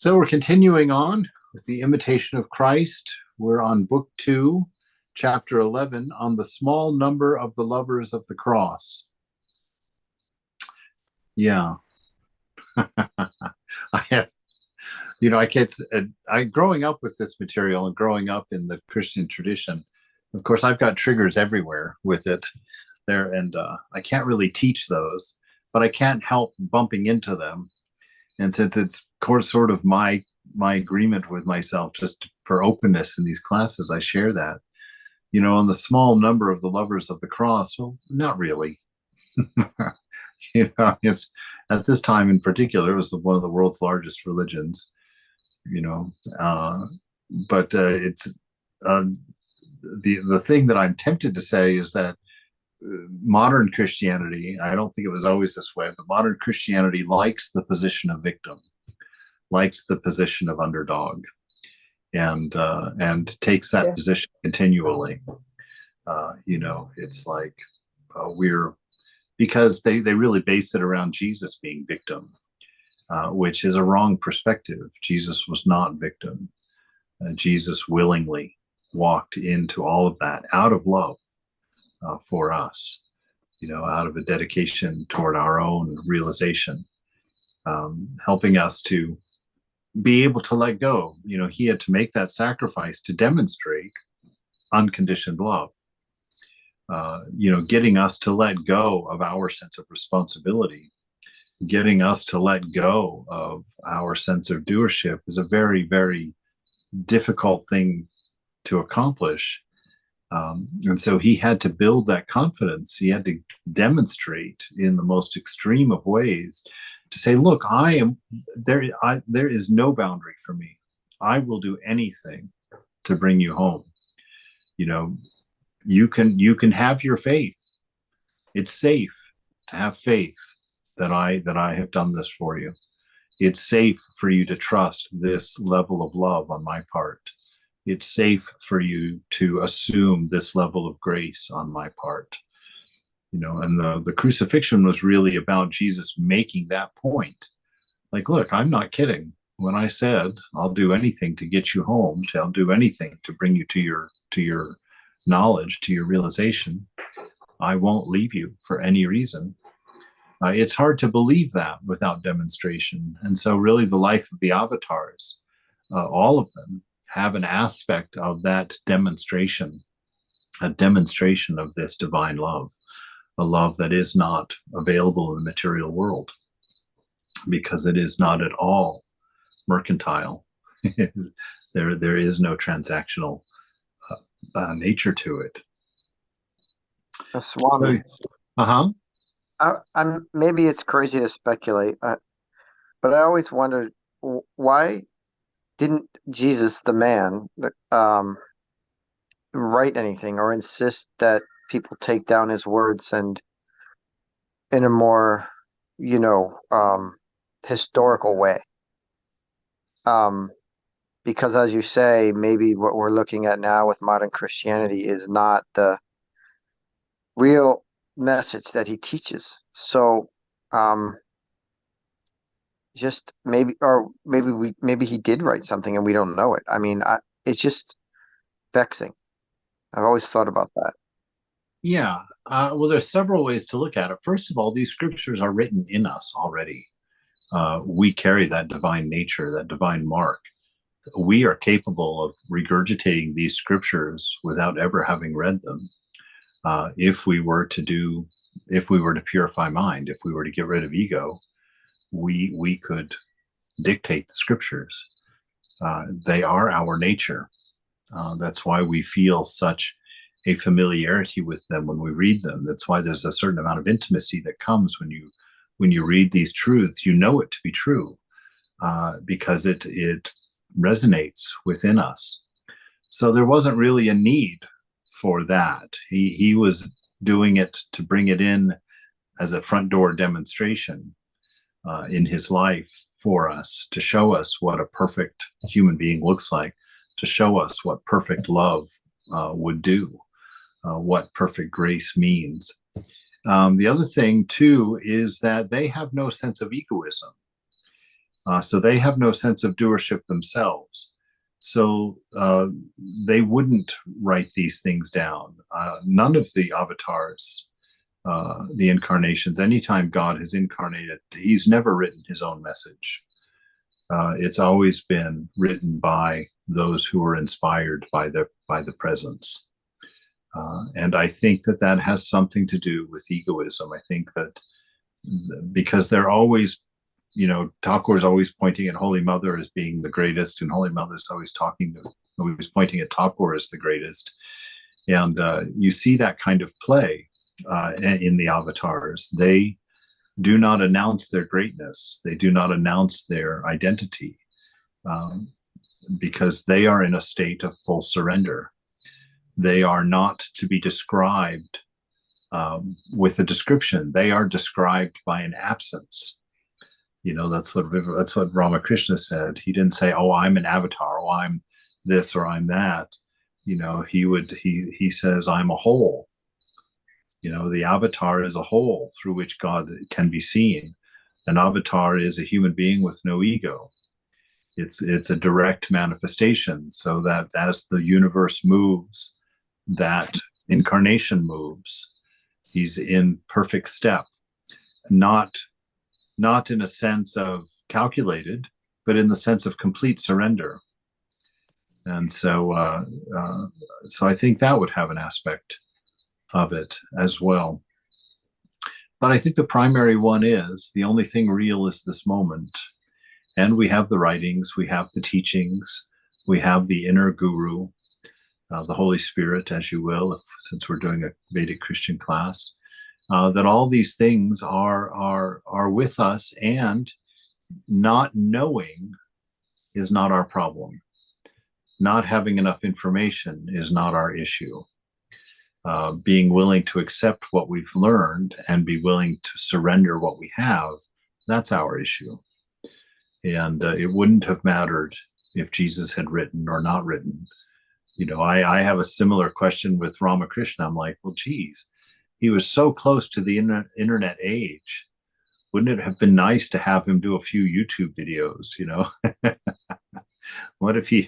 So we're continuing on with the Imitation of Christ. We're on book 2, chapter 11, on the small number of the lovers of the cross. Yeah. I have, I can't, growing up with this material and growing up in the Christian tradition, of course, I've got triggers everywhere with it there, and I can't really teach those, but I can't help bumping into them. And since it's sort of my agreement with myself, just for openness in these classes, I share that. On the small number of the lovers of the cross, well, not really. It's at this time in particular, it was one of the world's largest religions. But it's the thing that I'm tempted to say is that modern Christianity, I don't think it was always this way, but modern Christianity likes the position of victim, likes the position of underdog, and takes that position continually. It's like because they really base it around Jesus being victim, which is a wrong perspective. Jesus was not victim. Jesus willingly walked into all of that out of love for us, out of a dedication toward our own realization, helping us to be able to let go. He had to make that sacrifice to demonstrate unconditioned love, getting us to let go of our sense of responsibility, getting us to let go of our sense of doership is a very, very difficult thing to accomplish. And so he had to build that confidence. He had to demonstrate in the most extreme of ways to say, look, I am there. There is no boundary for me. I will do anything to bring you home. You can have your faith. It's safe to have faith that I have done this for you. It's safe for you to trust this level of love on my part. It's safe for you to assume this level of grace on my part. And the crucifixion was really about Jesus making that point. Like, look, I'm not kidding. When I said I'll do anything to get you home, I'll do anything to bring you to your knowledge, to your realization, I won't leave you for any reason. It's hard to believe that without demonstration. And so really the life of the avatars, all of them, have an aspect of that demonstration, a demonstration of this divine love, a love that is not available in the material world because it is not at all mercantile. There is no transactional nature to it. Swami. Maybe it's crazy to speculate, but I always wondered why didn't Jesus, the man, write anything or insist that people take down his words and in a more, historical way? Because as you say, maybe what we're looking at now with modern Christianity is not the real message that he teaches. So, just maybe he did write something and we don't know it. I mean, it's just vexing. I've always thought about that. Yeah. Well, there's several ways to look at it. First of all, these scriptures are written in us already. We carry that divine nature, that divine mark. We are capable of regurgitating these scriptures without ever having read them. If we were to purify mind, if we were to get rid of ego, we could dictate the scriptures. They are our nature. That's why we feel such a familiarity with them when we read them. That's why there's a certain amount of intimacy that comes when you read these truths. You know it to be true because it resonates within us. So there wasn't really a need for that. He was doing it to bring it in as a front door demonstration in his life for us, to show us what a perfect human being looks like, to show us what perfect love would do, what perfect grace means. The other thing, too, is that they have no sense of egoism. So they have no sense of doership themselves. So they wouldn't write these things down. None of the avatars, the incarnations, anytime God has incarnated, he's never written his own message. It's always been written by those who are inspired by the presence. And I think that that has something to do with egoism. I think that because they're always, Thakur is always pointing at Holy Mother as being the greatest, and Holy Mother is always pointing at Thakur as the greatest. And you see that kind of play in the avatars. They do not announce their greatness. They do not announce their identity because they are in a state of full surrender. They are not to be described with a description. They are described by an absence. That's what Ramakrishna said. He didn't say, "Oh, I'm an avatar. Oh, I'm this or I'm that." He says, "I'm a whole." The avatar is a whole through which God can be seen. An avatar is a human being with no ego. It's a direct manifestation, so that as the universe moves, that incarnation moves. He's in perfect step, not in a sense of calculated, but in the sense of complete surrender. And so I think that would have an aspect of it as well. But I think the primary one is the only thing real is this moment. And we have the writings, we have the teachings, we have the inner guru, the Holy Spirit, as you will, since we're doing a Vedic Christian class, that all these things are with us, and not knowing is not our problem. Not having enough information is not our issue. Being willing to accept what we've learned and be willing to surrender what we have, that's our issue. And it wouldn't have mattered if Jesus had written or not written. I have a similar question with Ramakrishna. I'm like, well, geez, he was so close to the internet age. Wouldn't it have been nice to have him do a few YouTube videos? What if he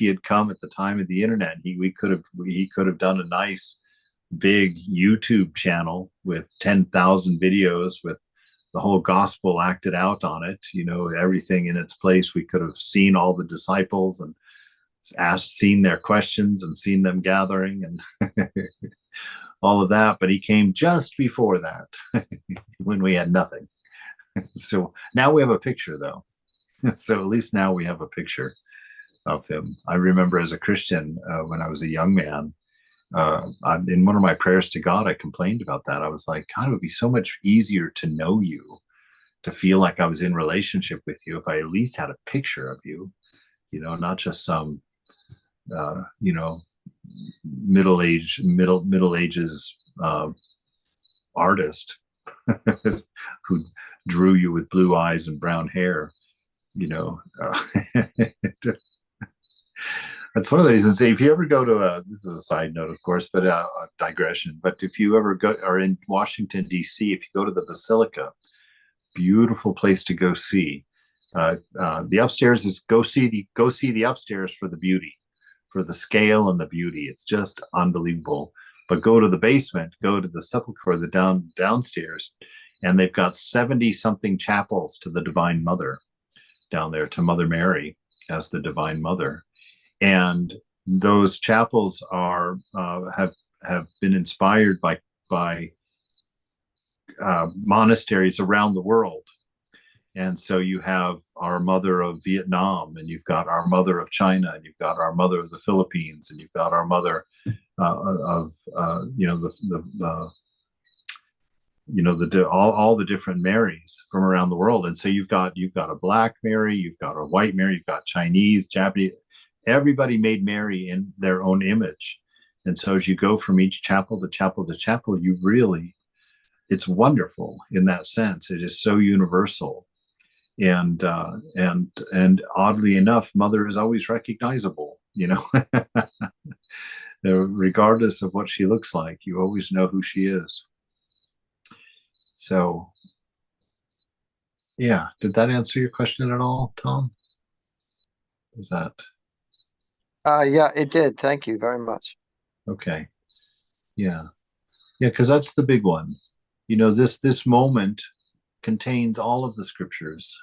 had come at the time of the internet? He could have done a nice big YouTube channel with 10,000 videos with the whole gospel acted out on it, everything in its place. We could have seen all the disciples and seen their questions and seen them gathering and all of that. But he came just before that when we had nothing. So now we have a picture, though. So at least now we have a picture of him. I remember as a Christian, when I was a young man, in one of my prayers to God, I complained about that. I was like, God, it would be so much easier to know you, to feel like I was in relationship with you, if I at least had a picture of you, not just some, middle ages artist who drew you with blue eyes and brown hair. That's one of the reasons. If you ever go to this is a side note, of course, but a digression. But if you ever are in Washington D.C., if you go to the Basilica, beautiful place to go see. The upstairs is go see the upstairs for the beauty, for the scale and the beauty. It's just unbelievable. But go to the basement, go to the sepulchre, the downstairs, and they've got 70 something chapels to the Divine Mother down there, to Mother Mary as the Divine Mother. And those chapels are have been inspired by monasteries around the world. And so you have our Mother of Vietnam, and you've got our Mother of China, and you've got our Mother of the Philippines, and you've got our Mother of all the different Marys from around the world. And so you've got a Black Mary, you've got a White Mary, you've got Chinese, Japanese. Everybody made Mary in their own image. And so as you go from each chapel to chapel to chapel, it's wonderful in that sense. It is so universal. And oddly enough, Mother is always recognizable, regardless of what she looks like, you always know who she is. So Yeah. Did that answer your question at all, Tom? Was that Yeah, it did. Thank you very much. okay? Yeah. Yeah, because that's the big one. This moment contains all of the scriptures,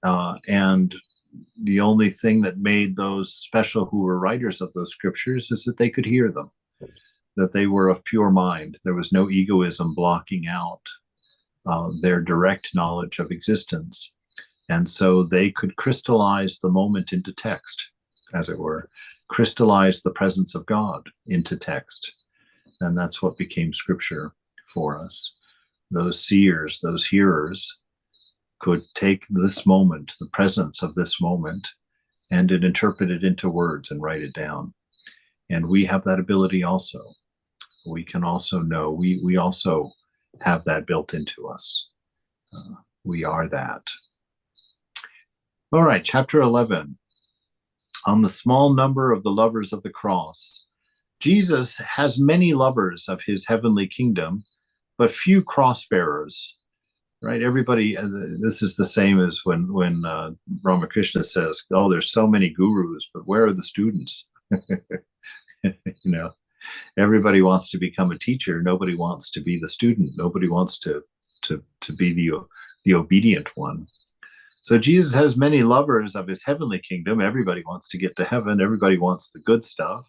and the only thing that made those special who were writers of those scriptures is that they could hear them, that they were of pure mind. There was no egoism blocking out their direct knowledge of existence. And so they could crystallize the moment into text, as it were, crystallize the presence of God into text. And that's what became scripture for us. Those seers, those hearers could take this moment, the presence of this moment, and interpret it into words and write it down. And we have that ability also. We can also know, we also have that built into us. We are that. All right, chapter 11. On the small number of the lovers of the cross. Jesus has many lovers of his heavenly kingdom, but few cross bearers. Right? Everybody. This is the same as when Ramakrishna says, "Oh, there's so many gurus, but where are the students?" you know, everybody wants to become a teacher. Nobody wants to be the student. Nobody wants to be the obedient one. So Jesus has many lovers of his heavenly kingdom. Everybody wants to get to heaven. Everybody wants the good stuff,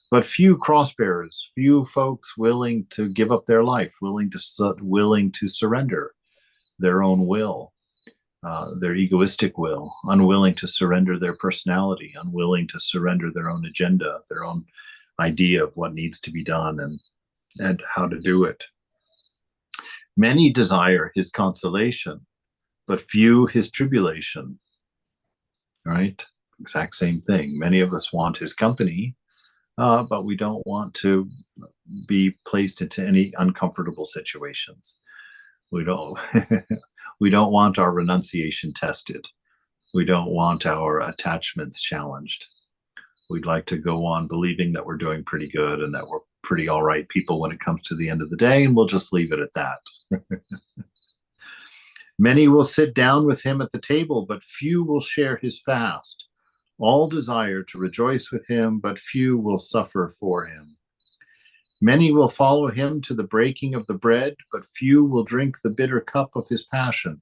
but few cross bearers, few folks willing to give up their life, willing to surrender their own will, their egoistic will, unwilling to surrender their personality, unwilling to surrender their own agenda, their own idea of what needs to be done and how to do it. Many desire his consolation, but few his tribulation. Right? Exact same thing. Many of us want his company, but we don't want to be placed into any uncomfortable situations. We don't we don't want our renunciation tested. We don't want our attachments challenged. We'd like to go on believing that we're doing pretty good and that we're pretty all right people when it comes to the end of the day, and we'll just leave it at that. Many will sit down with him at the table, but few will share his fast. All desire to rejoice with him, but few will suffer for him. Many will follow him to the breaking of the bread, but few will drink the bitter cup of his passion.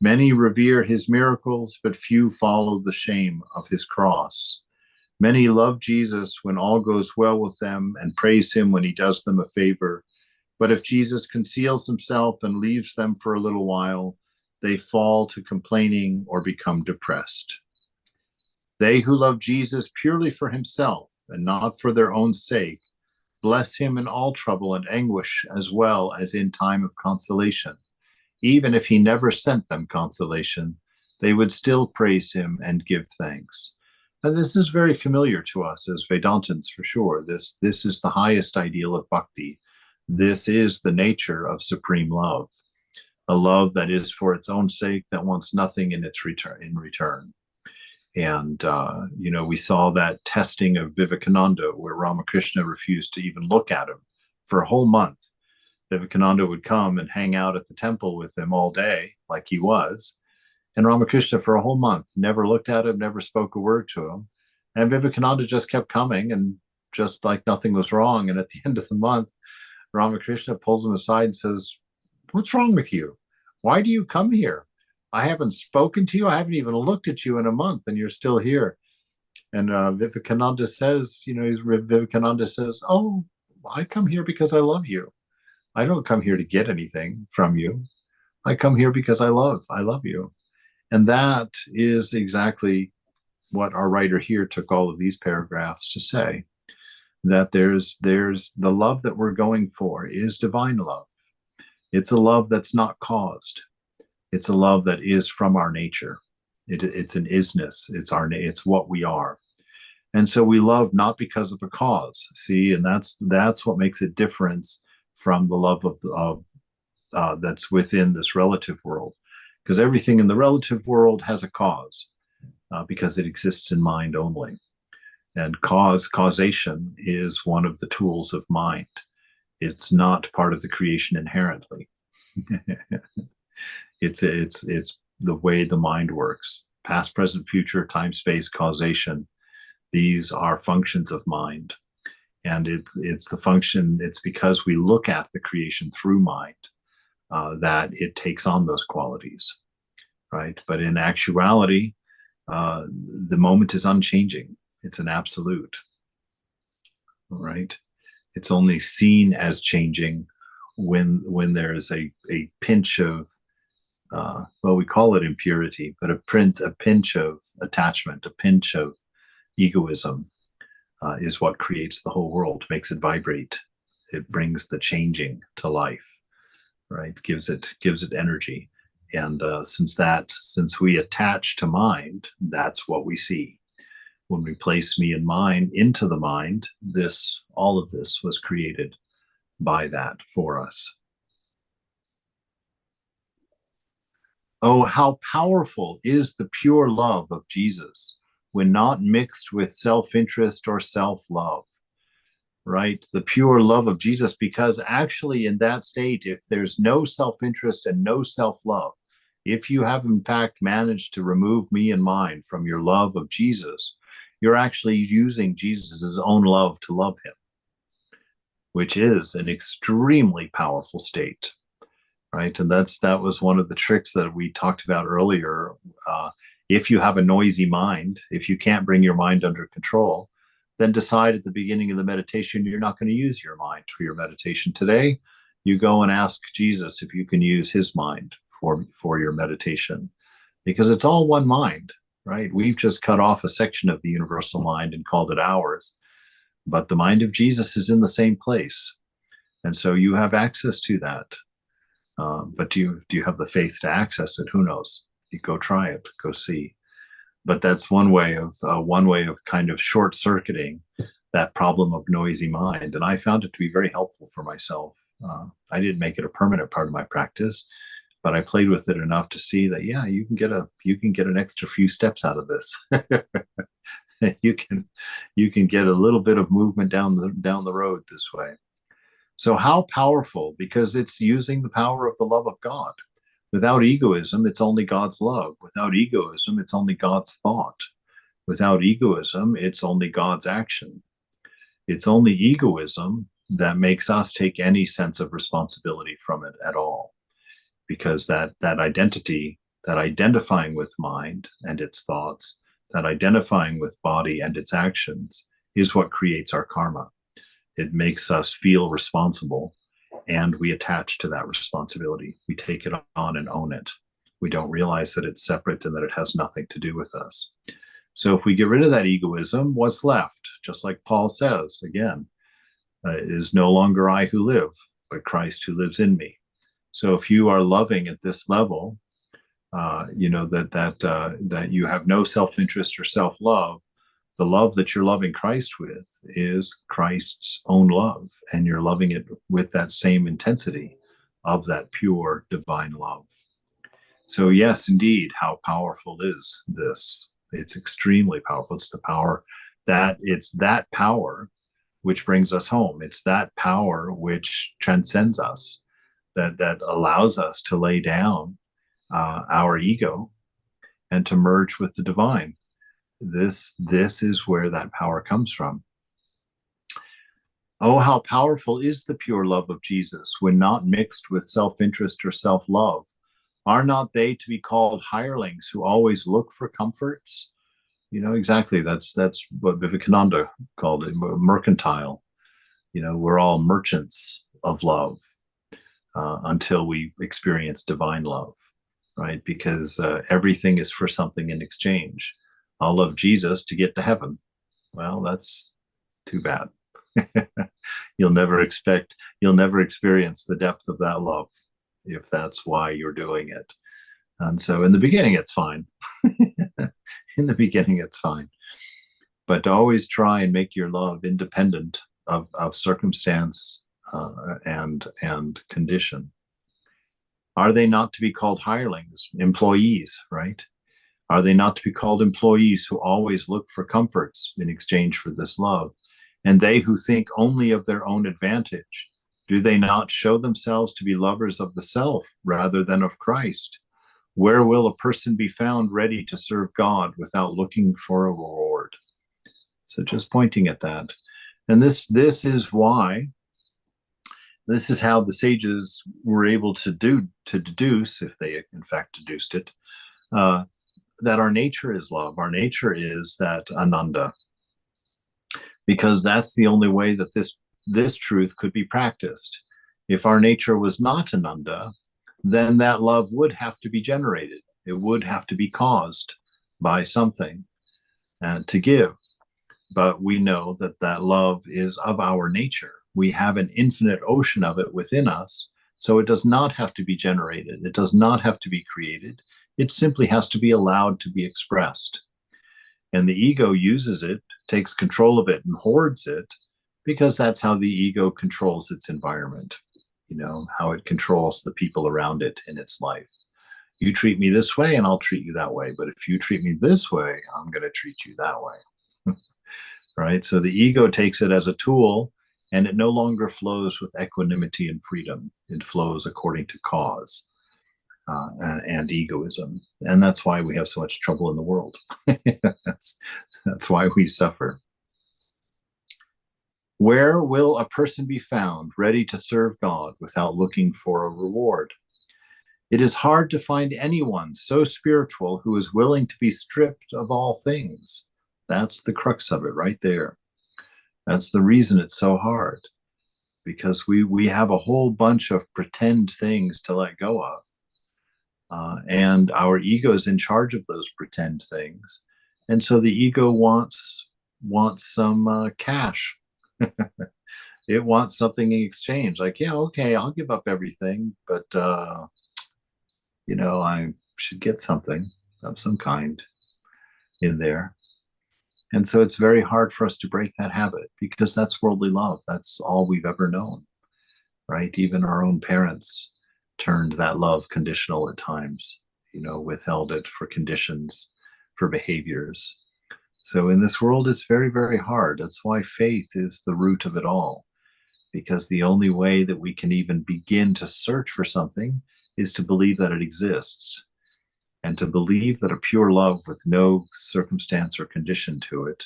Many revere his miracles, but few follow the shame of his cross. Many love Jesus when all goes well with them and praise him when he does them a favor. But if Jesus conceals himself and leaves them for a little while, they fall to complaining or become depressed. They who love Jesus purely for himself and not for their own sake bless him in all trouble and anguish as well as in time of consolation. Even if he never sent them consolation, they would still praise him and give thanks. And this is very familiar to us as Vedantins for sure. This is the highest ideal of bhakti. This is the nature of supreme love, a love that is for its own sake, that wants nothing in return. And we saw that testing of Vivekananda, where Ramakrishna refused to even look at him for a whole month. Vivekananda would come and hang out at the temple with him all day, like he was. And Ramakrishna, for a whole month, never looked at him, never spoke a word to him. And Vivekananda just kept coming, and just like nothing was wrong. And at the end of the month, Ramakrishna pulls him aside and says, "What's wrong with you? Why do you come here? I haven't spoken to you. I haven't even looked at you in a month, and you're still here." And Vivekananda says, Vivekananda says, "Oh, I come here because I love you. I don't come here to get anything from you. I come here because I love you." And that is exactly what our writer here took all of these paragraphs to say, that there's the love that we're going for is divine love. It's a love that's not caused. It's a love that is from our nature. It's an isness. It's what we are. And so we love not because of a cause. See, and that's what makes it different from the love of that's within this relative world, because everything in the relative world has a cause, because it exists in mind only. And causation is one of the tools of mind. It's not part of the creation inherently. It's the way the mind works. Past, present, future, time, space, causation. These are functions of mind. And it's the function, it's because we look at the creation through mind that it takes on those qualities, right? But in actuality, the moment is unchanging. It's an absolute, right? It's only seen as changing when there is a pinch of well, we call it impurity, but a pinch of attachment, a pinch of egoism is what creates the whole world, makes it vibrate. It brings the changing to life, right? Gives it energy. And since we attach to mind, that's what we see. When we place me and mine into the mind, all of this was created by that for us. Oh, how powerful is the pure love of Jesus when not mixed with self-interest or self-love, right? The pure love of Jesus, because actually in that state, if there's no self-interest and no self-love, if you have in fact managed to remove me and mine from your love of Jesus, you're actually using Jesus's own love to love him, which is an extremely powerful state, right? And that was one of the tricks that we talked about earlier. If you have a noisy mind, if you can't bring your mind under control, then decide at the beginning of the meditation you're not going to use your mind for your meditation today. You go and ask Jesus if you can use his mind for your meditation, because it's all one mind, right? We've just cut off a section of the universal mind and called it ours, but the mind of Jesus is in the same place, and so you have access to that. But do you have the faith to access it? Who knows? You go try it, go see. But that's one way of kind of short circuiting that problem of noisy mind, and I found it to be very helpful for myself. I didn't make it a permanent part of my practice, but I played with it enough to see that yeah, you can get an extra few steps out of this. you can get a little bit of movement down the road this way. So how powerful, because it's using the power of the love of God. Without egoism, it's only God's love. Without egoism, it's only God's thought. Without egoism, it's only God's action. It's only egoism that makes us take any sense of responsibility from it at all. Because that identity, that identifying with mind and its thoughts, that identifying with body and its actions is what creates our karma. It makes us feel responsible, and we attach to that responsibility. We take it on and own it. We don't realize that it's separate and that it has nothing to do with us. So if we get rid of that egoism, what's left? Just like Paul says, again, it is no longer I who live, but Christ who lives in me. So if you are loving at this level, that you have no self-interest or self-love, the love that you're loving Christ with is Christ's own love, and you're loving it with that same intensity of that pure divine love. So yes, indeed, how powerful is this? It's extremely powerful. It's that power which brings us home. It's that power which transcends us, that allows us to lay down our ego and to merge with the divine. This is where that power comes from. Oh, how powerful is the pure love of Jesus when not mixed with self-interest or self-love. Are not they to be called hirelings who always look for comforts? Exactly. That's what Vivekananda called it, mercantile. We're all merchants of love until we experience divine love, right? Because everything is for something in exchange. I'll love Jesus to get to heaven. Well, that's too bad. You'll never experience the depth of that love if that's why you're doing it. And so in the beginning, it's fine. In the beginning, it's fine. But always try and make your love independent of circumstance and condition. Are they not to be called hirelings, employees, right? Are they not to be called employees who always look for comforts in exchange for this love? And they who think only of their own advantage, do they not show themselves to be lovers of the self rather than of Christ? Where will a person be found ready to serve God without looking for a reward? So just pointing at that. And this is why, this is how the sages were able to deduce, if they in fact deduced it, uh, that our nature is love. Our nature is that ananda, because that's the only way that this truth could be practiced. If our nature was not ananda, then that love would have to be generated. It would have to be caused by something to give. But we know that that love is of our nature. We have an infinite ocean of it within us, so it does not have to be generated. It does not have to be created. It simply has to be allowed to be expressed. And the ego uses it, takes control of it, and hoards it, because that's how the ego controls its environment, how it controls the people around it in its life. You treat me this way, and I'll treat you that way. But if you treat me this way, I'm going to treat you that way. Right? So the ego takes it as a tool, and it no longer flows with equanimity and freedom. It flows according to cause and egoism. And that's why we have so much trouble in the world. that's why we suffer. Where will a person be found ready to serve God without looking for a reward? It is hard to find anyone so spiritual who is willing to be stripped of all things. That's the crux of it right there. That's the reason it's so hard, because we have a whole bunch of pretend things to let go of. And our ego is in charge of those pretend things. And so the ego wants some cash. It wants something in exchange. Like, yeah, okay, I'll give up everything, but I should get something of some kind in there. And so it's very hard for us to break that habit, because that's worldly love. That's all we've ever known, right? Even our own parents turned that love conditional at times, withheld it for conditions, for behaviors. So in this world, it's very, very hard. That's why faith is the root of it all, because the only way that we can even begin to search for something is to believe that it exists, and to believe that a pure love with no circumstance or condition to it,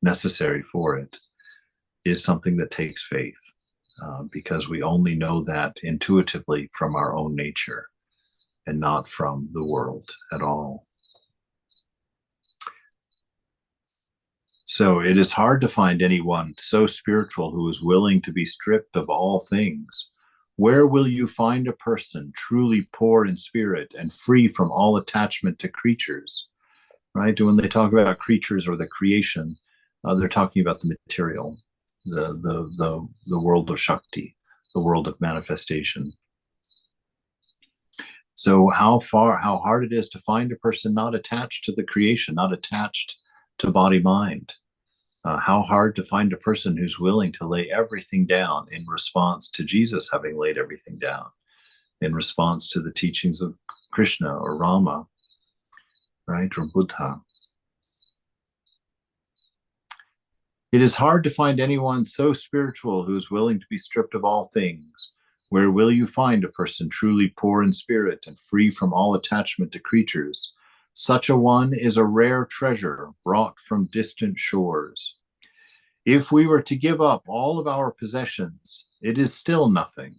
necessary for it, is something that takes faith, because we only know that intuitively from our own nature and not from the world at all. So it is hard to find anyone so spiritual who is willing to be stripped of all things. Where will you find a person truly poor in spirit and free from all attachment to creatures? Right? When they talk about creatures or the creation, they're talking about the material, the world of Shakti, the world of manifestation. So how hard it is to find a person not attached to the creation, not attached to body mind. How hard to find a person who's willing to lay everything down in response to Jesus having laid everything down, in response to the teachings of Krishna or Rama, right, or Buddha. It is hard to find anyone so spiritual who is willing to be stripped of all things. Where will you find a person truly poor in spirit and free from all attachment to creatures? Such a one is a rare treasure brought from distant shores. If we were to give up all of our possessions, it is still nothing.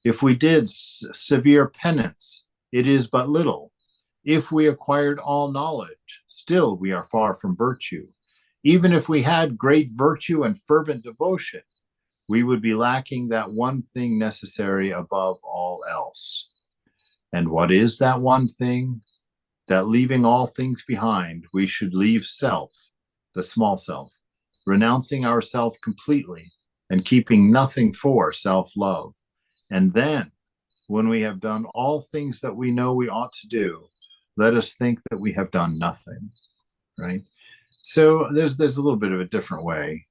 If we did severe penance, it is but little. If we acquired all knowledge, still we are far from virtue. Even if we had great virtue and fervent devotion, we would be lacking that one thing necessary above all else. And what is that one thing? That leaving all things behind, we should leave self, the small self, renouncing ourself completely and keeping nothing for self-love. And then, when we have done all things that we know we ought to do, let us think that we have done nothing, right? So there's a little bit of a different way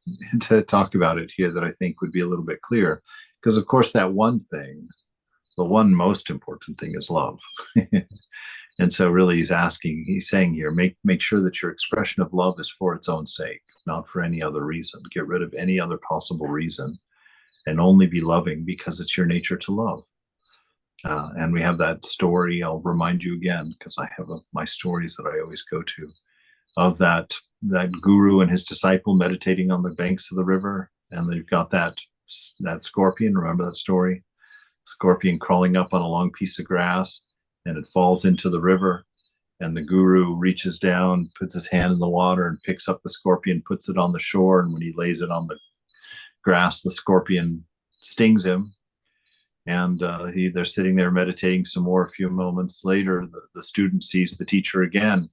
to talk about it here that I think would be a little bit clear, because of course that one thing, the one most important thing, is love. And so really he's saying here, make sure that your expression of love is for its own sake, not for any other reason. Get rid of any other possible reason and only be loving because it's your nature to love. And we have that story. I'll remind you again, because I have my stories that I always go to, of that guru and his disciple meditating on the banks of the river, and they've got that scorpion. Remember that story? Scorpion crawling up on a long piece of grass, and it falls into the river. And the guru reaches down, puts his hand in the water, and picks up the scorpion, puts it on the shore. And when he lays it on the grass, the scorpion stings him. And they're sitting there meditating some more. A few moments later, the student sees the teacher again.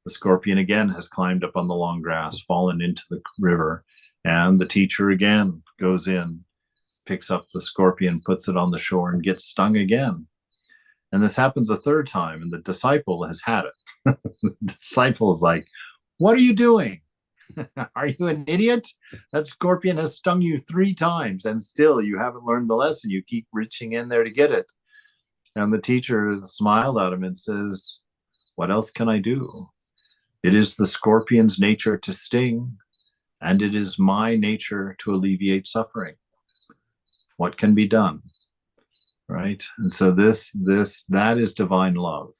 The scorpion again has climbed up on the long grass, fallen into the river. And the teacher again goes in, picks up the scorpion, puts it on the shore, and gets stung again. And this happens a third time, and the disciple has had it. The disciple is like, "What are you doing? Are you an idiot? That scorpion has stung you 3 times, and still you haven't learned the lesson. You keep reaching in there to get it." And the teacher smiled at him and says, "What else can I do? It is the scorpion's nature to sting, and it is my nature to alleviate suffering. What can be done?" Right? And so that is divine love.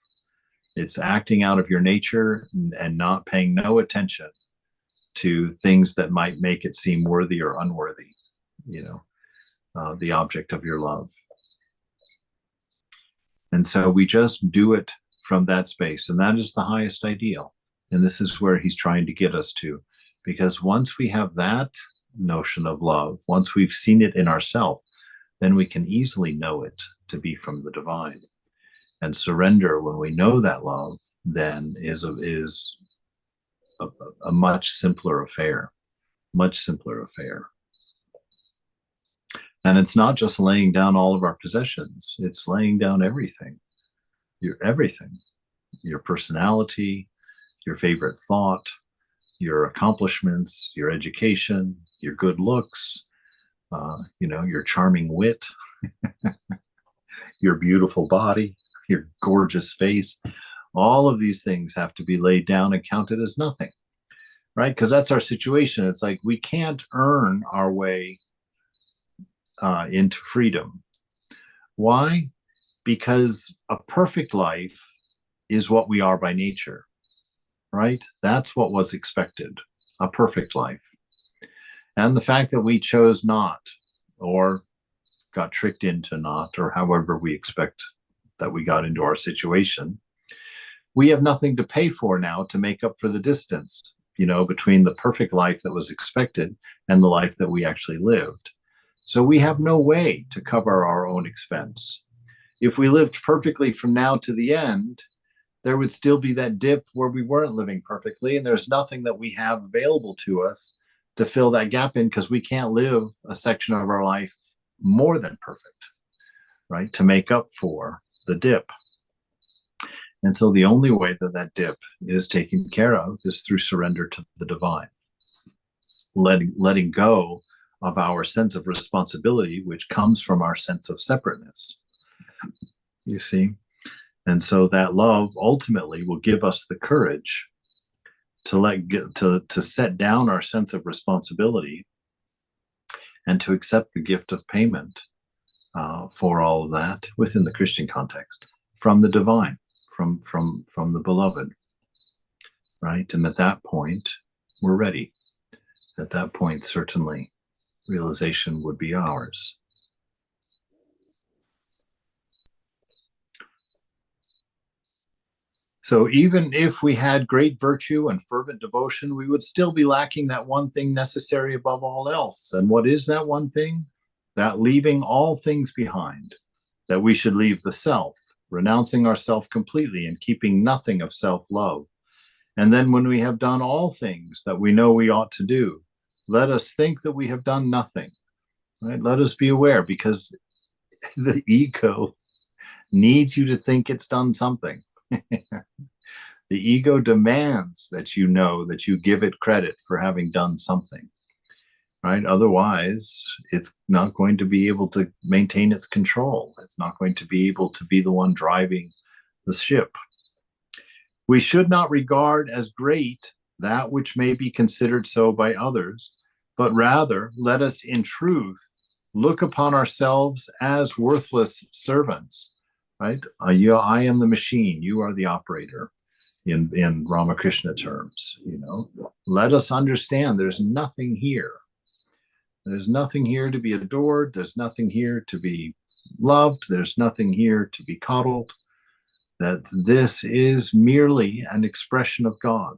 It's acting out of your nature and not paying no attention to things that might make it seem worthy or unworthy, the object of your love. And so we just do it from that space, and that is the highest ideal. And this is where he's trying to get us to, because once we have that notion of love, once we've seen it in ourselves, then we can easily know it to be from the divine. And surrender, when we know that love, then is a much simpler affair, much simpler affair. And it's not just laying down all of our possessions, it's laying down everything, your personality, your favorite thought, your accomplishments, your education, your good looks, your charming wit, your beautiful body, your gorgeous face. All of these things have to be laid down and counted as nothing, right? Because that's our situation. It's like we can't earn our way into freedom. Why? Because a perfect life is what we are by nature, right? That's what was expected, a perfect life. And the fact that we chose not, or got tricked into not, or however we expect that we got into our situation, we have nothing to pay for now to make up for the distance, between the perfect life that was expected and the life that we actually lived. So we have no way to cover our own expense. If we lived perfectly from now to the end, there would still be that dip where we weren't living perfectly, and there's nothing that we have available to us to fill that gap in, because we can't live a section of our life more than perfect, right, to make up for the dip. And so the only way that dip is taken care of is through surrender to the divine, letting go of our sense of responsibility, which comes from our sense of separateness, you see. And so that love ultimately will give us the courage to set down our sense of responsibility and to accept the gift of payment for all of that within the Christian context from the divine, from the beloved, right? And at that point, we're ready. At that point, certainly, realization would be ours. So even if we had great virtue and fervent devotion, we would still be lacking that one thing necessary above all else. And what is that one thing? That leaving all things behind, that we should leave the self, renouncing ourself completely and keeping nothing of self-love. And then when we have done all things that we know we ought to do, let us think that we have done nothing, right? Let us be aware, because the ego needs you to think it's done something. The ego demands that you know that you give it credit for having done something, right? Otherwise, it's not going to be able to maintain its control. It's not going to be able to be the one driving the ship. We should not regard as great that which may be considered so by others, but rather let us in truth look upon ourselves as worthless servants, right? I am the machine. You are the operator in Ramakrishna terms, Let us understand there's nothing here. There's nothing here to be adored. There's nothing here to be loved. There's nothing here to be coddled. That this is merely an expression of God.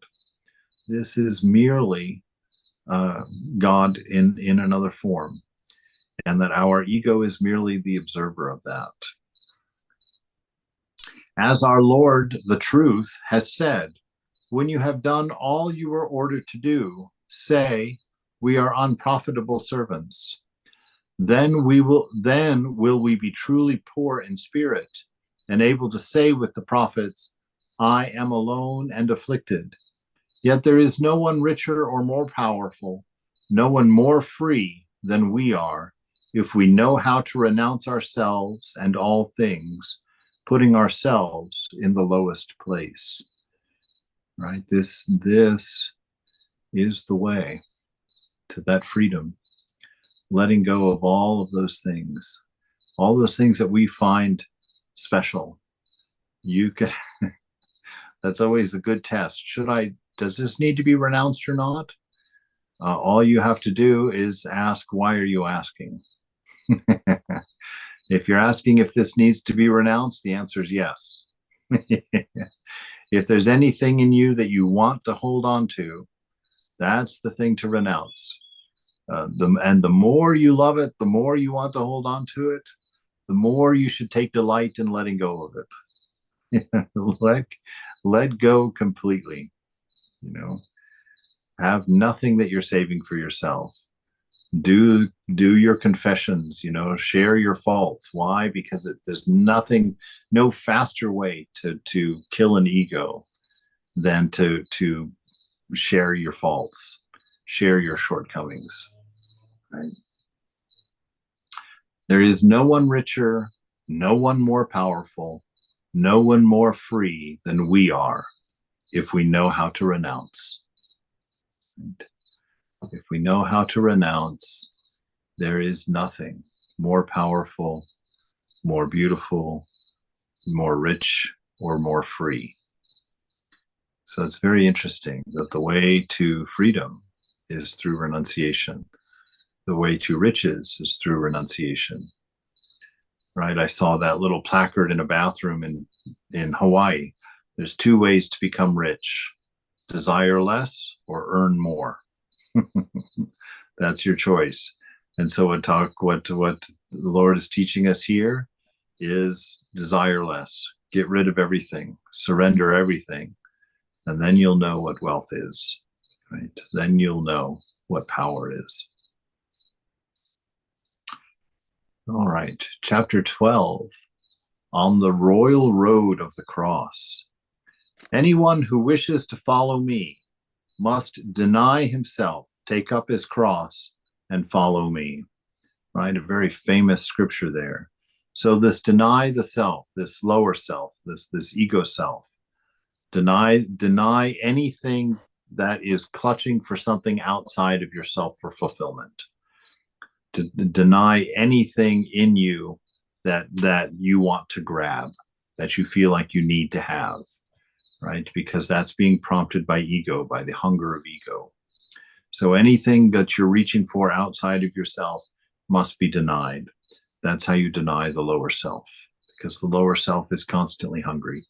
This is merely God in another form, and that our ego is merely the observer of that. As our Lord, the truth, has said, when you have done all you were ordered to do, say, we are unprofitable servants. Then will we be truly poor in spirit and able to say with the prophets, I am alone and afflicted. Yet there is no one richer or more powerful, no one more free than we are, if we know how to renounce ourselves and all things, putting ourselves in the lowest place. Right? This is the way to that freedom, letting go of all of those things that we find special. You can that's always a good test. Does this need to be renounced or not? All you have to do is ask, why are you asking? If you're asking if this needs to be renounced, the answer is yes. If there's anything in you that you want to hold on to, that's the thing to renounce. The more you love it, the more you want to hold on to it, the more you should take delight in letting go of it. Let go completely. Have nothing that you're saving for yourself. Do your confessions, share your faults. Why? Because there's no faster way to kill an ego than to share your faults, share your shortcomings. Right? There is no one richer, no one more powerful, no one more free than we are, if we know how to renounce. Right? If we know how to renounce, there is nothing more powerful, more beautiful, more rich, or more free. So it's very interesting that the way to freedom is through renunciation. The way to riches is through renunciation. Right? I saw that little placard in a bathroom in Hawaii. There's 2 ways to become rich: desire less or earn more. That's your choice. And so what the Lord is teaching us here is desire less. Get rid of everything, surrender everything, and then you'll know what wealth is. Right? Then you'll know what power is. All right, chapter 12, on the royal road of the cross. Anyone who wishes to follow me must deny himself, take up his cross, and follow me. Right? A very famous scripture there. So this deny the self, this lower self, this ego self, deny anything that is clutching for something outside of yourself for fulfillment. To deny anything in you that you want to grab, that you feel like you need to have, right? Because that's being prompted by ego, by the hunger of ego. So anything that you're reaching for outside of yourself must be denied. That's how you deny the lower self, because the lower self is constantly hungry,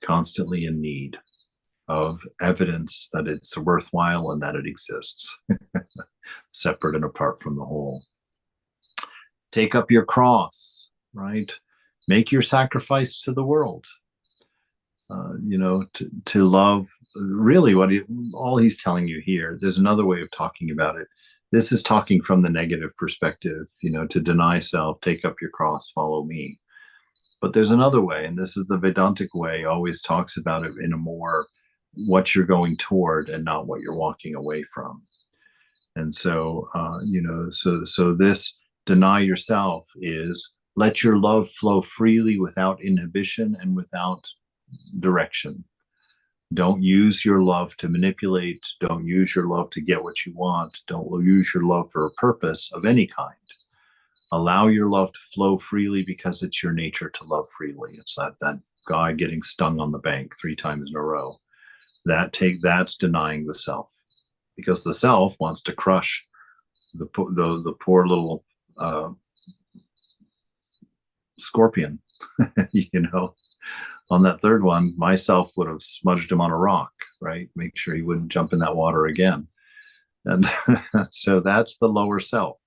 constantly in need of evidence that it's worthwhile and that it exists, separate and apart from the whole. Take up your cross, right? Make your sacrifice to the world. To love, really all he's telling you here. There's another way of talking about it. This is talking from the negative perspective, to deny self, take up your cross, follow me. But there's another way, and this is the Vedantic way, always talks about it in a more what you're going toward and not what you're walking away from. And so, so this deny yourself is let your love flow freely without inhibition and without direction. Don't use your love to manipulate. Don't use your love to get what you want. Don't use your love for a purpose of any kind. Allow your love to flow freely because it's your nature to love freely. It's that guy getting stung on the bank 3 times in a row. That's denying the self, because the self wants to crush the poor little scorpion. On that third one, myself would have smudged him on a rock, right? Make sure he wouldn't jump in that water again. And so that's the lower self.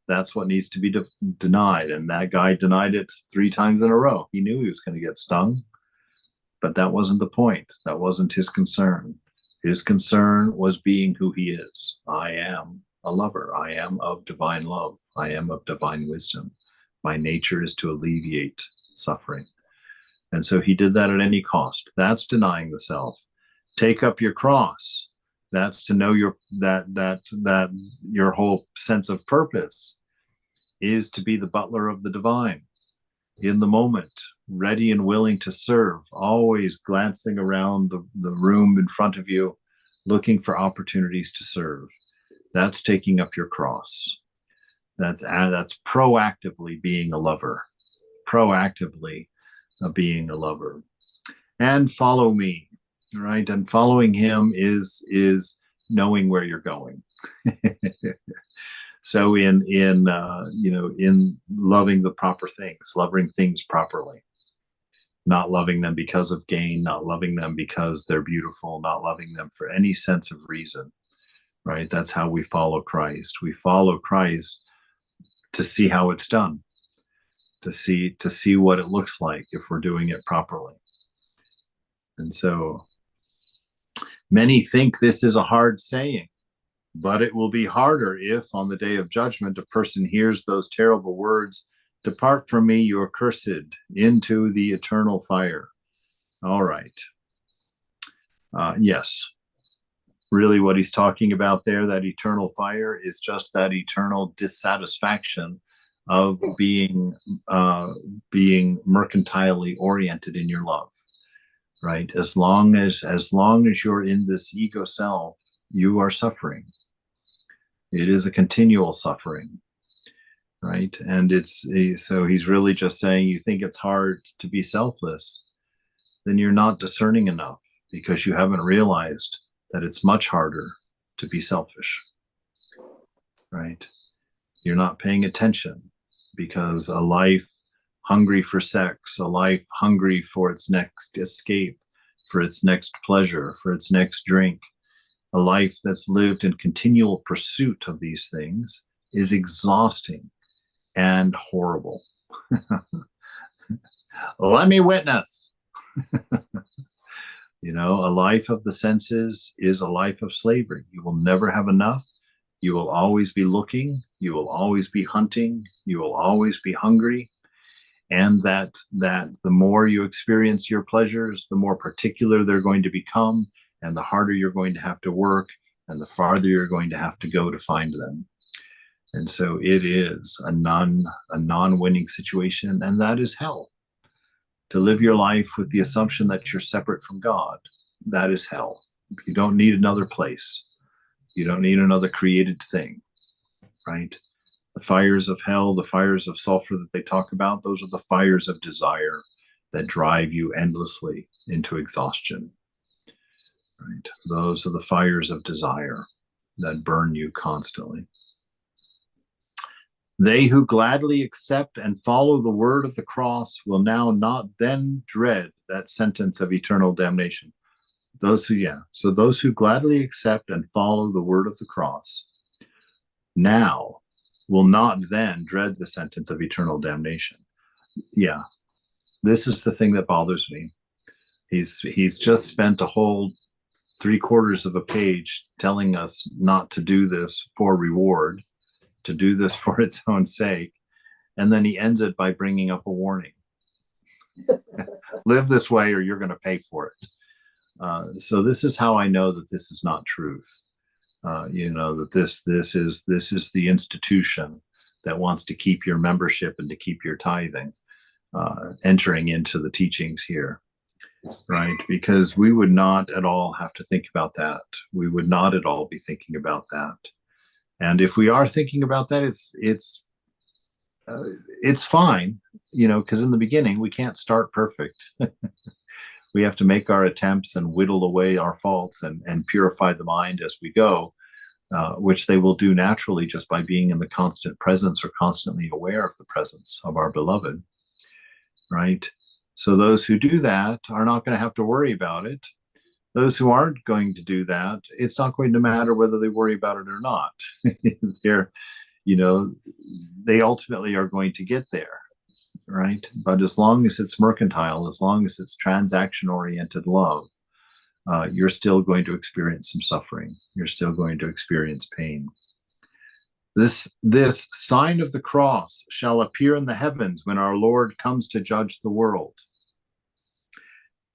That's what needs to be denied. And that guy denied it 3 times in a row. He knew he was going to get stung, but that wasn't the point. That wasn't his concern. His concern was being who he is. I am a lover. I am of divine love. I am of divine wisdom. My nature is to alleviate suffering. And so he did that at any cost. That's denying the self. Take up your cross. That's to know that your whole sense of purpose is to be the butler of the divine, in the moment, ready and willing to serve, always glancing around the room in front of you, looking for opportunities to serve. That's taking up your cross. That's proactively being a lover, proactively being a lover. And follow me, right? And following him is knowing where you're going. So in loving the proper things, loving things properly, not loving them because of gain, not loving them because they're beautiful, not loving them for any sense of reason, right? That's how we follow Christ. We follow Christ to see how it's done, to see what it looks like if we're doing it properly. And so many think this is a hard saying, but it will be harder if on the day of judgment a person hears those terrible words, "Depart from me, you accursed, into the eternal fire." All right. Yes. Really what he's talking about there, that eternal fire, is just that eternal dissatisfaction of being mercantilely oriented in your love, right? As long as you're in this ego self, you are suffering. It is a continual suffering, right? And so he's really just saying, you think it's hard to be selfless, then you're not discerning enough, because you haven't realized that it's much harder to be selfish, right? You're not paying attention, because a life hungry for sex, a life hungry for its next escape, for its next pleasure, for its next drink, a life that's lived in continual pursuit of these things is exhausting and horrible. Let me witness. A life of the senses is a life of slavery. You will never have enough. You will always be looking. You will always be hunting. You will always be hungry. And that the more you experience your pleasures, the more particular they're going to become, and the harder you're going to have to work, and the farther you're going to have to go to find them. And so it is a non-winning situation, and that is hell. To live your life with the assumption that you're separate from God, that is hell. You don't need another place. You don't need another created thing, right? The fires of hell, the fires of sulfur that they talk about, those are the fires of desire that drive you endlessly into exhaustion. Right? Those are the fires of desire that burn you constantly. They who gladly accept and follow the word of the cross will now not then dread that sentence of eternal damnation. Those who gladly accept and follow the word of the cross now will not then dread the sentence of eternal damnation. Yeah, this is the thing that bothers me. He's just spent a whole 3/4 of a page telling us not to do this for reward, to do this for its own sake, and then he ends it by bringing up a warning. Live this way or you're going to pay for it. So this is how I know that this is not truth. That this is the institution that wants to keep your membership and to keep your tithing entering into the teachings here. Right? Because we would not at all have to think about that. We would not at all be thinking about that. And if we are thinking about that, it's uh, it's fine, because in the beginning we can't start perfect. We have to make our attempts and whittle away our faults and purify the mind as we go, which they will do naturally just by being in the constant presence or constantly aware of the presence of our beloved, right? So those who do that are not going to have to worry about it. Those who aren't going to do that, it's not going to matter whether they worry about it or not. They're, you know, they ultimately are going to get there, right? But as long as it's mercantile, as long as it's transaction-oriented love, you're still going to experience some suffering. You're still going to experience pain. This sign of the cross shall appear in the heavens when our Lord comes to judge the world.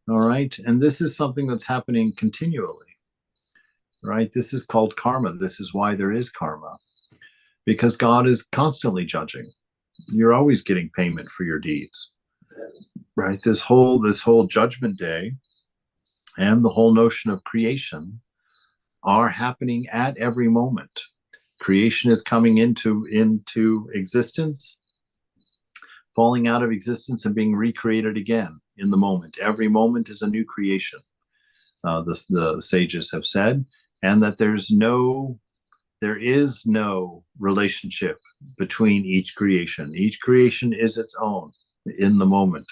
All right. And this is something that's happening continually, right? This is called karma. This is why there is karma, because God is constantly judging. You're always getting payment for your deeds, right? This whole judgment day and the whole notion of creation are happening at every moment. Creation is coming into existence, falling out of existence, and being recreated again in the moment. Every moment is a new creation, the sages have said, and that there is no relationship between each creation. Each creation is its own in the moment.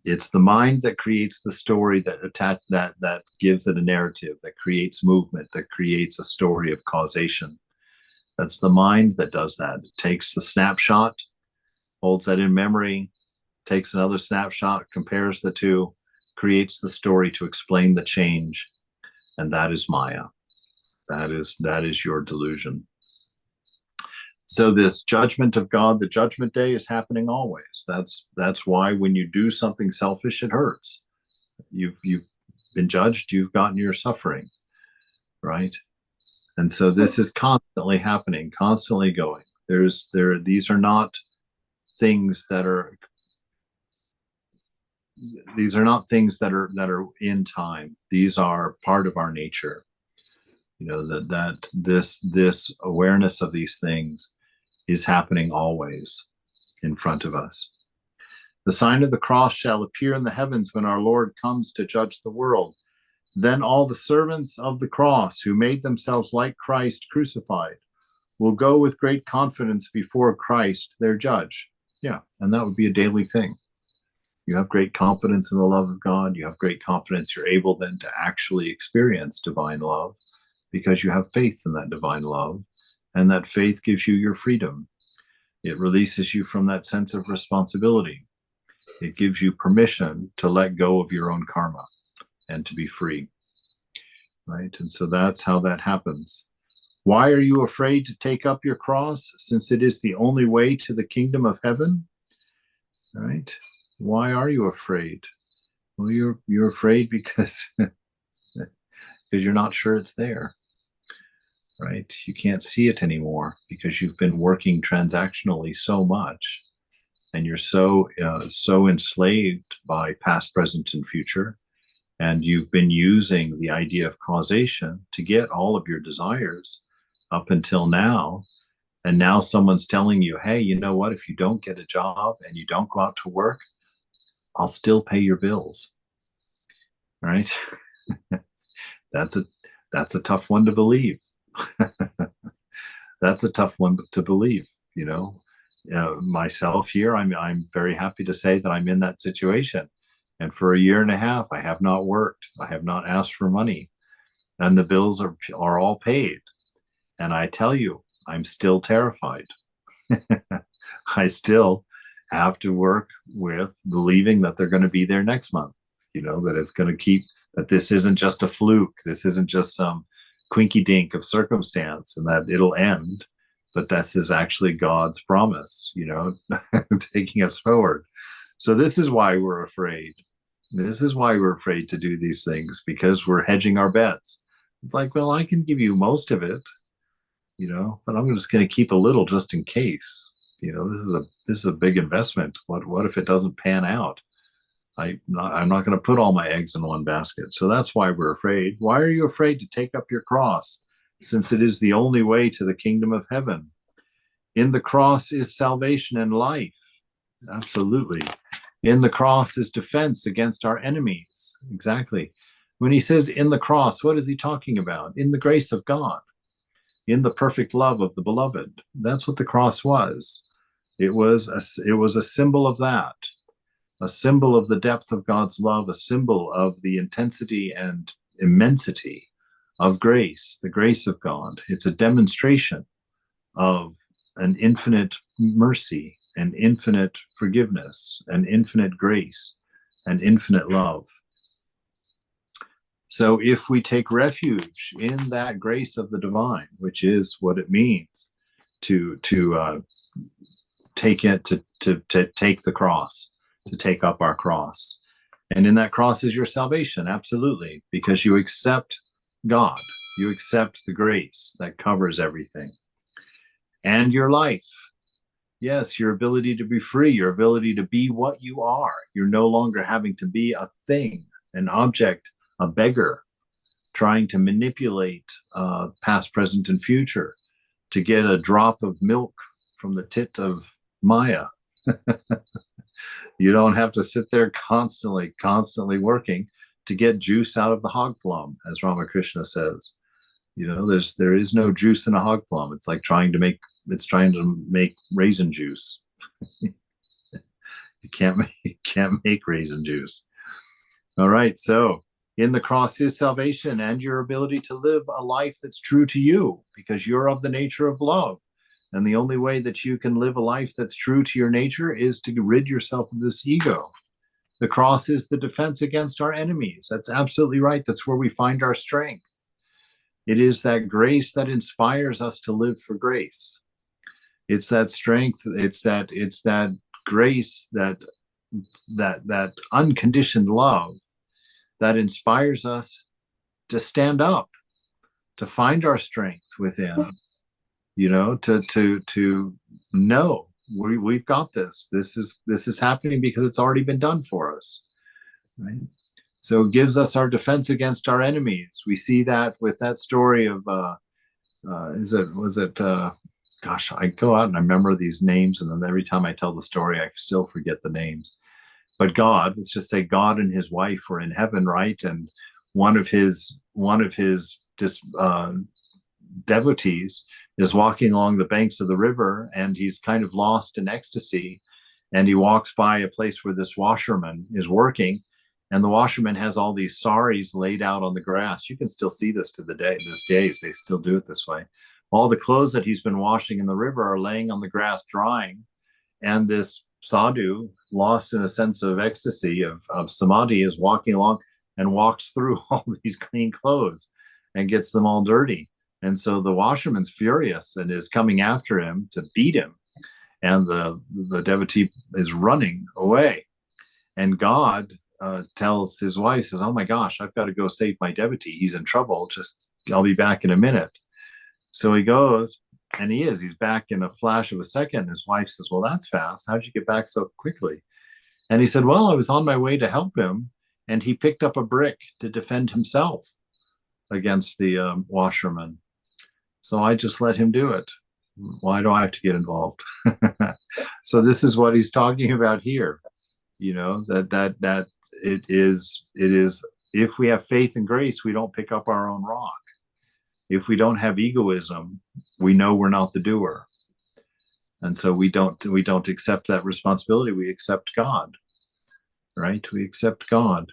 It's the mind that creates the story, that gives it a narrative, that creates movement, that creates a story of causation. That's the mind that does that. It takes the snapshot, holds that in memory, takes another snapshot, compares the two, creates the story to explain the change, and that is Maya. That is your delusion. So this judgment of God, the judgment day, is happening always. That's why when you do something selfish, it hurts. You've been judged, you've gotten your suffering, right? And so this is constantly happening, constantly going. These are not things that are in time. These are part of our nature. That this awareness of these things is happening always in front of us. The sign of the cross shall appear in the heavens when our Lord comes to judge the world. Then all the servants of the cross who made themselves like Christ crucified will go with great confidence before Christ, their judge. Yeah, and that would be a daily thing. You have great confidence in the love of God. You have great confidence you're able then to actually experience divine love because you have faith in that divine love, and that faith gives you your freedom. It releases you from that sense of responsibility. It gives you permission to let go of your own karma and to be free, right? And so that's how that happens. Why are you afraid to take up your cross, since it is the only way to the kingdom of heaven? Right? Why are you afraid? Well, you're afraid because you're not sure it's there, right? You can't see it anymore because you've been working transactionally so much, and you're so enslaved by past, present, and future. And you've been using the idea of causation to get all of your desires up until now. And now someone's telling you, hey, you know what? If you don't get a job and you don't go out to work, I'll still pay your bills. Right? That's a tough one to believe. That's a tough one to believe, myself here, I'm very happy to say that I'm in that situation. And for a year and a half, I have not worked. I have not asked for money. And the bills are all paid. And I tell you, I'm still terrified. I still have to work with believing that they're going to be there next month, that it's going to keep, that this isn't just a fluke. This isn't just some quinky dink of circumstance and that it'll end. But this is actually God's promise, taking us forward. So this is why we're afraid. This is why we're afraid to do these things, because we're hedging our bets. It's like, well, I can give you most of it, but I'm just going to keep a little just in case. This is a big investment. What if it doesn't pan out? I'm not going to put all my eggs in one basket. So that's why we're afraid. Why are you afraid to take up your cross, since it is the only way to the kingdom of heaven? In the cross is salvation and life. Absolutely. In the cross is defense against our enemies. Exactly. When he says in the cross, what is he talking about? In the grace of God, in the perfect love of the beloved. That's what the cross was. It was a symbol of that, a symbol of the depth of God's love, a symbol of the intensity and immensity of grace, the grace of God. It's a demonstration of an infinite mercy, an infinite forgiveness, an infinite grace, an infinite love. So if we take refuge in that grace of the divine, which is what it means to take it, to take the cross, to take up our cross. And in that cross is your salvation, absolutely, because you accept God, you accept the grace that covers everything. And your life, yes, your ability to be free, your ability to be what you are. You're no longer having to be a thing, an object, a beggar, trying to manipulate past, present, and future to get a drop of milk from the tit of Maya. You don't have to sit there constantly working to get juice out of the hog plum, as Ramakrishna says. You know, there is no juice in a hog plum. It's like trying to make raisin juice. You can't make raisin juice. All right, so in the cross is salvation and your ability to live a life that's true to you, because you're of the nature of love. And the only way that you can live a life that's true to your nature is to rid yourself of this ego. The cross is the defense against our enemies. That's absolutely right. That's where we find our strength. It is that grace that inspires us to live for grace. It's that strength. It's that grace, that unconditioned love that inspires us to stand up, to find our strength within, you know, to know we've got this. This is happening because it's already been done for us, right? So it gives us our defense against our enemies. We see that with that story of gosh, I go out and I remember these names, and then every time I tell the story, I still forget the names. But God, let's just say God and his wife were in heaven, right? And one of his devotees is walking along the banks of the river, and he's kind of lost in ecstasy. And he walks by a place where this washerman is working, and the washerman has all these saris laid out on the grass. You can still see this to this days. They still do it this way. All the clothes that he's been washing in the river are laying on the grass drying, and this sadhu, lost in a sense of ecstasy, of samadhi, is walking along and walks through all these clean clothes and gets them all dirty. And so the washerman's furious and is coming after him to beat him. And the devotee is running away. And God tells his wife, says, oh my gosh, I've got to go save my devotee. He's in trouble. I'll be back in a minute. So he goes, and he's back in a flash of a second. His wife says, well, that's fast. How'd you get back so quickly? And he said, well, I was on my way to help him, and he picked up a brick to defend himself against the washerman. So I just let him do it. Why do I have to get involved? So this is what he's talking about here. You know, that it is, if we have faith and grace, we don't pick up our own rock. If we don't have egoism, we know we're not the doer. And so we don't accept that responsibility. We accept God, right? We accept God.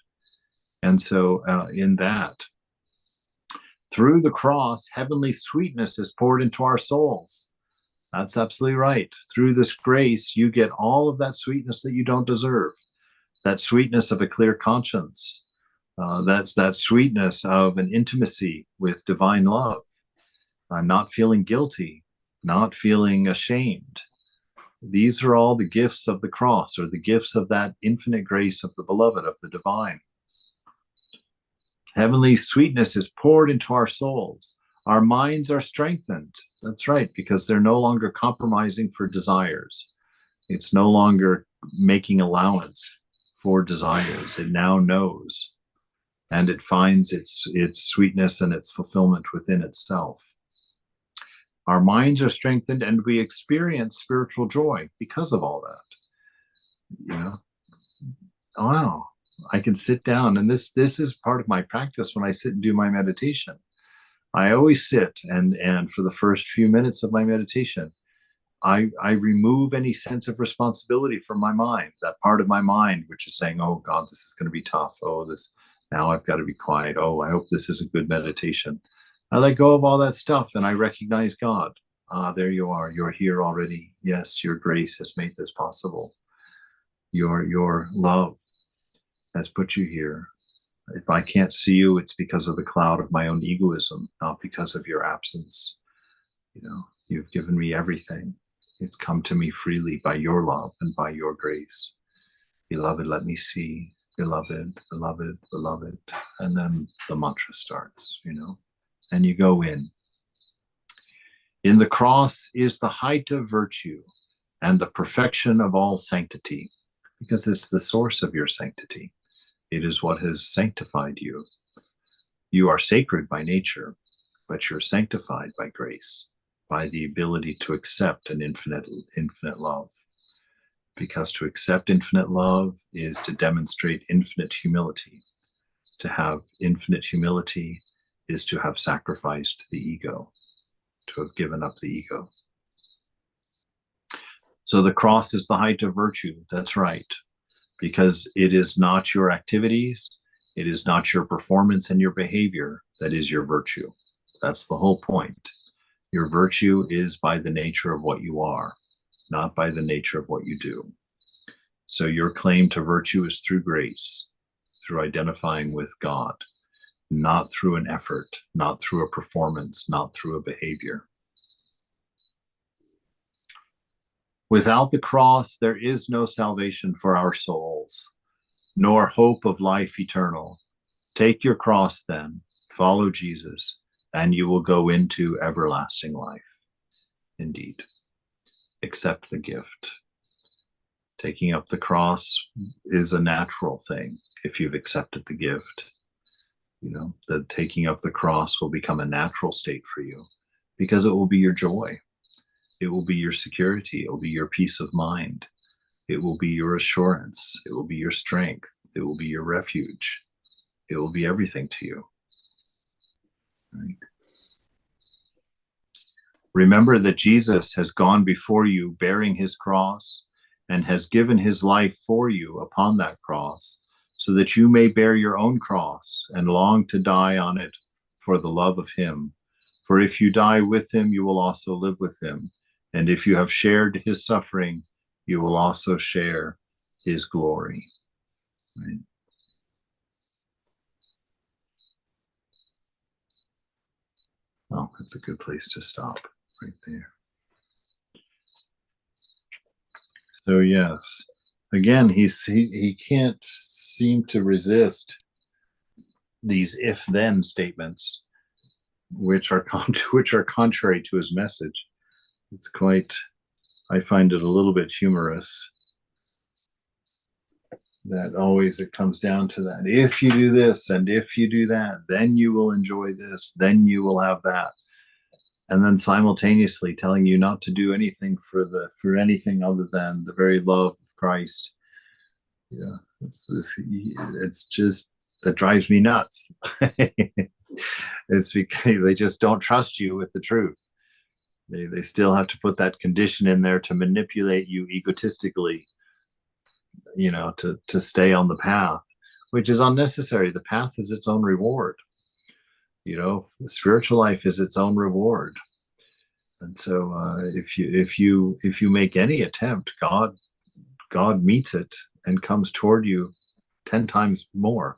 And so in that, through the cross, heavenly sweetness is poured into our souls. That's absolutely right. Through this grace, you get all of that sweetness that you don't deserve. That sweetness of a clear conscience. That's that sweetness of an intimacy with divine love. Not feeling guilty, not feeling ashamed. These are all the gifts of the cross, or the gifts of that infinite grace of the beloved, of the divine. Heavenly sweetness is poured into our souls. Our minds are strengthened. That's right, because they're no longer compromising for desires. It's no longer making allowance for desires. It now knows, and it finds its sweetness and its fulfillment within itself. Our minds are strengthened, and we experience spiritual joy because of all that. You know, wow, I can sit down, and this is part of my practice when I sit and do my meditation. I always sit, and for the first few minutes of my meditation, I remove any sense of responsibility from my mind, that part of my mind which is saying, oh God, this is going to be tough. Oh, this, now I've got to be quiet. Oh, I hope this is a good meditation. I let go of all that stuff and I recognize God. Ah, there you are. You're here already. Yes, your grace has made this possible. Your love has put you here. If I can't see you, it's because of the cloud of my own egoism, not because of your absence. You know, you've given me everything. It's come to me freely by your love and by your grace. Beloved, let me see. Beloved, beloved, beloved. And then the mantra starts, you know, and you go in. In the cross is the height of virtue and the perfection of all sanctity, because it's the source of your sanctity. It is what has sanctified you. You are sacred by nature, but you're sanctified by grace, by the ability to accept an infinite love. Because to accept infinite love is to demonstrate infinite humility. To have infinite humility is to have sacrificed the ego, to have given up the ego. So the cross is the height of virtue. That's right. Because it is not your activities, it is not your performance and your behavior that is your virtue. That's the whole point. Your virtue is by the nature of what you are, not by the nature of what you do. So your claim to virtue is through grace, through identifying with God, not through an effort, not through a performance, not through a behavior. Without the cross, there is no salvation for our souls, nor hope of life eternal. Take your cross then, follow Jesus, and you will go into everlasting life. Indeed, accept the gift. Taking up the cross is a natural thing if you've accepted the gift. You know, the taking up the cross will become a natural state for you because it will be your joy. It will be your security. It will be your peace of mind. It will be your assurance. It will be your strength. It will be your refuge. It will be everything to you. Right? Remember that Jesus has gone before you bearing his cross and has given his life for you upon that cross, so that you may bear your own cross and long to die on it for the love of him. For if you die with him, you will also live with him. And if you have shared his suffering, you will also share his glory. Right? Oh, that's a good place to stop right there. So yes, again, he can't seem to resist these if-then statements, which are contrary to his message. It's quite, I find it a little bit humorous that always it comes down to that. If you do this and if you do that, then you will enjoy this, then you will have that. And then simultaneously telling you not to do anything for anything other than the very love of Christ. Yeah, it's just, that drives me nuts. It's because they just don't trust you with the truth. They still have to put that condition in there to manipulate you egotistically, you know, to stay on the path, which is unnecessary. The path is its own reward. You know, the spiritual life is its own reward. And so if you make any attempt, God meets it and comes toward you 10 times more.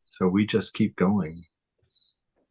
So we just keep going.